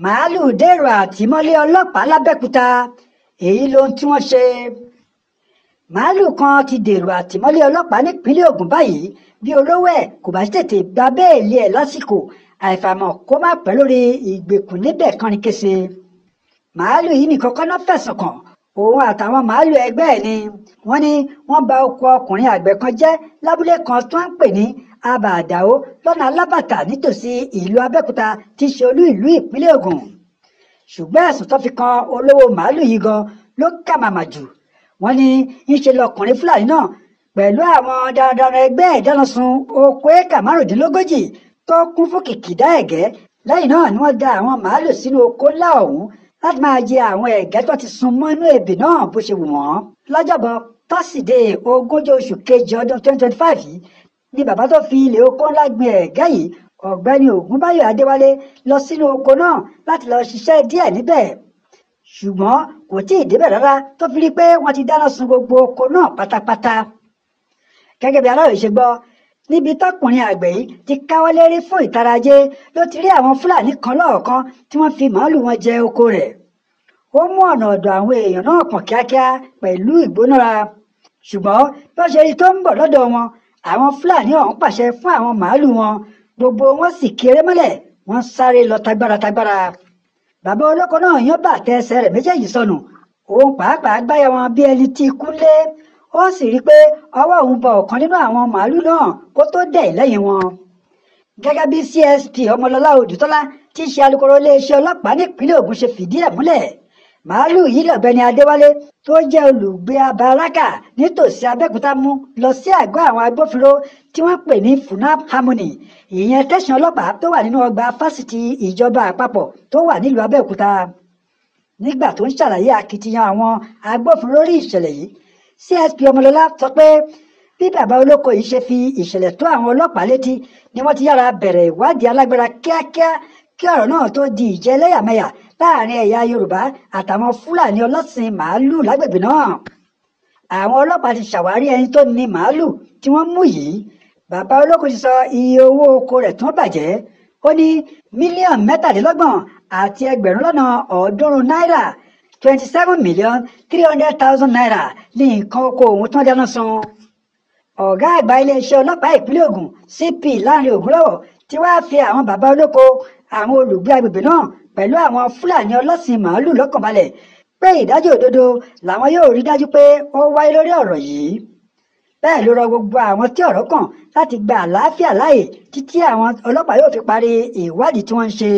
màálùú dèrò àtìmọ́lé ọlọ́pàá lábẹ́òkúta èyí lohun tí wọ́n ṣe. màálùú kan ti dèrò àtìmọ́lé ọlọ́pàá nípínlẹ̀ Ògùn báyìí bí olówó ẹ̀ kò bá tètè gba béèlì ẹ̀ lásìkò àìfàmọ̀ kó má pẹ́ lórí ìgbèkùn níbẹ̀ kan ní kése. màálùú yìí nìkan kọ́ náà fẹ̀sùn kàn, òun àtàwọn màálùú ẹgbẹ́ ẹ̀ ni wọ́n ní wọ́n ba oko ọkùnrin àgbẹ̀ kan jẹ́ lábúlé kan tó ń pè ní abàdàó lọ́nà alábàtà nítòsí ìlú Abẹ́òkúta tí í ṣe olú ìlú ìpínlẹ̀ Ògùn. ṣùgbọ́n ẹ̀sùn tó fi kan olówó màálùú yìí gan ló kà màmá jù. wọ́n ní ńṣe lọkùnrin Fúlàní náà pẹ̀lú àwọn darandaran ẹgbẹ́ ẹ̀ dáná sun oko éékà márùndínlógójì tó kún fún kìkìdá ẹ̀gẹ́. lẹ́yìn náà ni wọ́n da àwọn màálùú sínú oko ńlá ọ̀hún láti máa jẹ àwọn ẹ̀gẹ́ tó ti sun mọ́ inú ebè náà bó ṣe wù wọ́n. lọ́jọ́bọ̀ tọ́sídẹ̀ẹ́ 20 oṣù kejì ọdún 2025 yìí ni bàbá tó fi ilẹ̀ oko ńlá gbin ẹ̀gẹ́ yìí ọ̀gbẹ́ni Ògúnbáyọ̀ Adéwálé lọ sínú oko náà láti lọ ṣiṣẹ́ díẹ̀ níbẹ̀. ṣùgbọ́n kò tí ì débẹ̀ rárá tó fi rí pé wọ́n ti dáná sun gbogbo oko náà pátápátá. gẹ́gẹ́ bí Aláròyé ṣe gbọ́, níbi tọkùnrin àgbẹ̀ yìí ti káwọ́ lérí fún ìtara ajé ló ti rí àwọn Fúlàní kan lọ́ọ̀kan tí wọ́n fi màálùú wọn jẹ oko rẹ̀. ó mú ọ̀nà ọ̀dọ̀ àwọn èèyàn náà pọ̀n kíákíá pẹ̀lú ìgbónára. ṣùgbọ́n bí wọ́n ṣe rí tó ń bọ̀ lọ́dọ̀ wọn, àwọn Fúlàní ọ̀hún pàṣẹ fún àwọn màálùú wọn, gbogbo wọn sì kéré mọ́lẹ̀, wọ́n sáré lọ tagbára. bàbá olóko náà yán bàtẹ ẹsẹ̀ rẹ̀ méjèèjì sọnù, òun pàápàá gbáyà wọn bí ẹni tí ikú lé. ó sì rí i pé ọwọ́ òun bọ ọ̀kan nínú àwọn màálùú náà kó tó dẹ̀ lẹ́yìn wọn. gẹ́gẹ́ bí CSP Ọmọlọ́lá Odùtọ́lá tí í ṣe alukoro iléeṣẹ́ ọlọ́pàá nípínlẹ̀ Ògùn ṣe fìdí ẹ̀ múlẹ̀, màálùú yìí lọ̀gbẹ́ni Adéwálé tó jẹ́ olùgbé Abaraka nítòsí Abẹ́òkúta mú lọ sí àgọ́ àwọn agbófinró tí wọ́n pè ní Funab Harmony, ìyẹn tẹ̀sán ọlọ́pàá tó wà nínú ọgbà fásitì ìjọba àpapọ̀ tó wà nílùú Abẹ́òkúta. nígbà tó ń ṣàlàyé akitiyan àwọn agbófinró rí ìṣẹ̀lẹ̀ yìí, CSP Ọmọlọ́lá sọ pé bí bàbá olóko yìí ṣe fi ìṣẹ̀lẹ̀ tó àwọn ọlọ́pàá létí ni wọ́n ti yára bẹ̀rẹ̀ ìwádìí alágbára kíákíá kí ọ̀rọ̀ náà tó di ìjẹ́ ẹlẹ́yàmẹ̀yà láàrin ẹ̀yà Yorùbá àtàwọn Fúlàní ọlọ́sìn màálùú lágbègbè náà. àwọn ọlọ́pàá ti ṣàwárí ẹni tó ní màálùú tí wọ́n mú yìí. bàbá olóko ti sọ iye owó oko rẹ̀ tó bàjẹ́. ó ní mílíọ̀nù 27 àti ẹgbẹ̀rún lọ́nà 300 náírà, 27,300,000 naira ní nǹkan oko òun tó dáná sun. ọ̀gá àgbà iléeṣẹ́ ọlọ́pàá ìpínlẹ̀ Ògùn CP Lánrè Ògúnlọ́wọ̀ ti wá fi àwọn bàbá olóko, àwọn olùgbé agbègbè náà pẹ̀lú àwọn Fúlàní ọlọ́sìn màálùú lọ́kàn balẹ̀ pé ìdájọ́ òdodo làwọn yóò rí dájú pé ó wáyé lórí ọ̀rọ̀ yìí. bẹ́ẹ̀ ló rọ gbogbo àwọn tí ọ̀rọ̀ kàn láti gba àlàáfíà láàyè títí àwọn ọlọ́pàá yóò fi parí ìwádìí tí wọ́n ń ṣe.